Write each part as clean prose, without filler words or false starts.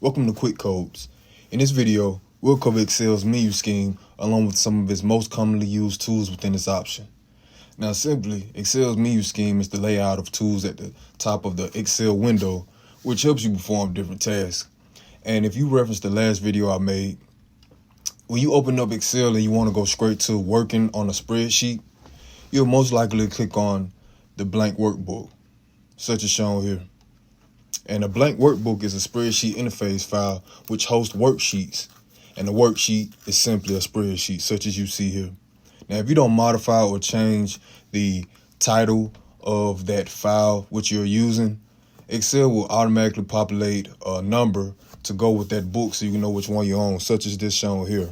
Welcome to QuikCodes. In this video, we'll cover Excel's menu scheme along with some of its most commonly used tools within this option. Now simply, Excel's menu scheme is the layout of tools at the top of the Excel window, which helps you perform different tasks. And if you reference the last video I made, when you open up Excel and you want to go straight to working on a spreadsheet, you'll most likely click on the blank workbook, such as shown here. And a blank workbook is a spreadsheet interface file which hosts worksheets. And the worksheet is simply a spreadsheet, such as you see here. Now, if you don't modify or change the title of that file which you're using, Excel will automatically populate a number to go with that book so you can know which one you own, such as this shown here.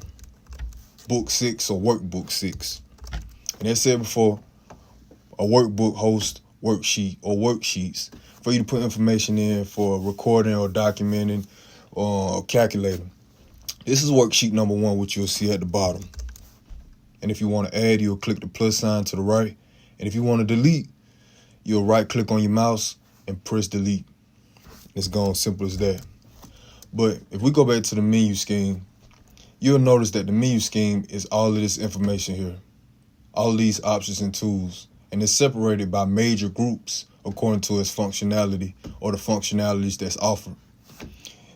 Book 6 or Workbook 6. And as said before, a workbook hosts worksheet or worksheets for you to put information in for recording or documenting or calculating. This is worksheet number 1, which you'll see at the bottom. And if you want to add, you'll click the plus sign to the right. And if you want to delete, you'll right click on your mouse and press delete. It's gone, simple as that. But if we go back to the menu scheme, you'll notice that the menu scheme is all of this information here, all of these options and tools, and it's separated by major groups according to its functionality or the functionalities that's offered.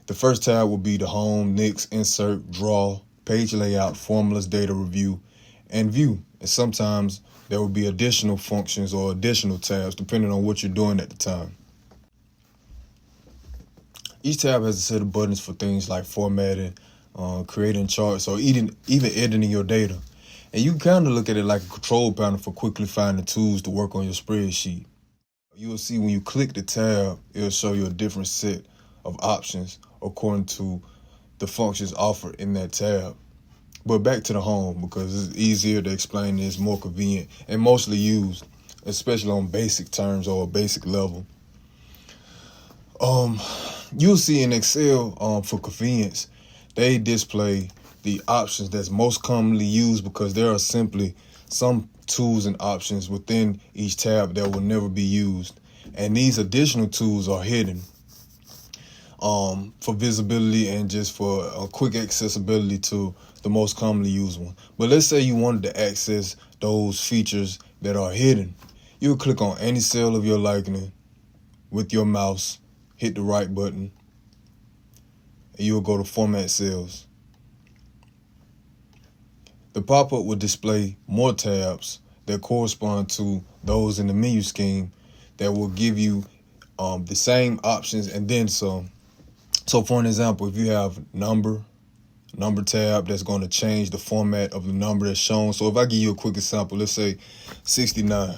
The first tab will be the home, next, insert, draw, page layout, formulas, data review, and view. And sometimes there will be additional functions or additional tabs depending on what you're doing at the time. Each tab has a set of buttons for things like formatting, creating charts, or even editing your data. And you can kind of look at it like a control panel for quickly finding tools to work on your spreadsheet. You will see when you click the tab, it'll show you a different set of options according to the functions offered in that tab. But back to the home, because it's easier to explain, it's more convenient and mostly used, especially on basic terms or a basic level. You'll see in Excel, for convenience, they display the options that's most commonly used because there are simply some tools and options within each tab that will never be used. And these additional tools are hidden for visibility and just for a quick accessibility to the most commonly used one. But let's say you wanted to access those features that are hidden. You'll click on any cell of your liking with your mouse, hit the right button, and you'll go to Format Cells. The pop-up will display more tabs that correspond to those in the menu scheme that will give you the same options and then some. So for an example, if you have number tab, that's going to change the format of the number that's shown. So if I give you a quick example, let's say 69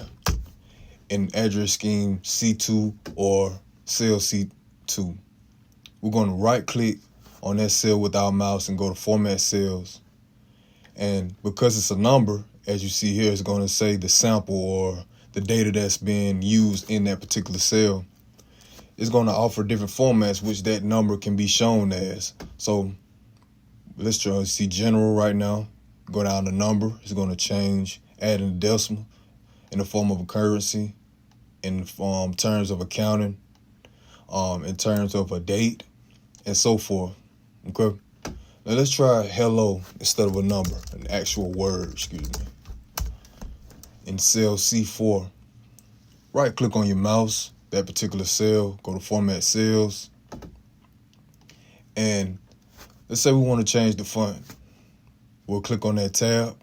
in address scheme C2 or cell C2. We're going to right click on that cell with our mouse and go to Format Cells. And because it's a number, as you see here, it's going to say the sample or the data that's being used in that particular cell. It's going to offer different formats which that number can be shown as. So let's try to see general right now. Go down to number. It's going to change, add in a decimal in the form of a currency, in terms of accounting, in terms of a date, and so forth. Okay. Now let's try hello instead of a number, an actual word, in cell C4. Right click on your mouse, that particular cell, go to Format Cells. And let's say we want to change the font. We'll click on that tab,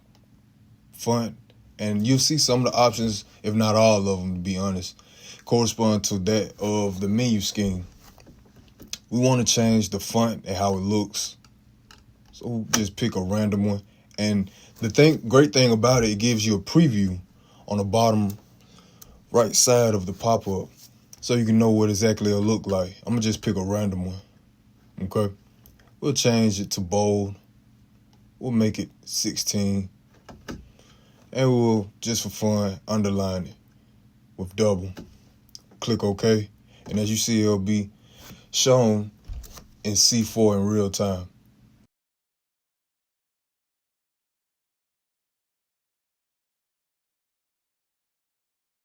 font, and you'll see some of the options, if not all of them to be honest, correspond to that of the menu scheme. We want to change the font and how it looks. So we'll just pick a random one. And the great thing about it, it gives you a preview on the bottom right side of the pop-up so you can know what exactly it'll look like. I'm going to just pick a random one. Okay. We'll change it to bold. We'll make it 16. And we'll, just for fun, underline it with double. Click OK. And as you see, it'll be shown in C4 in real time.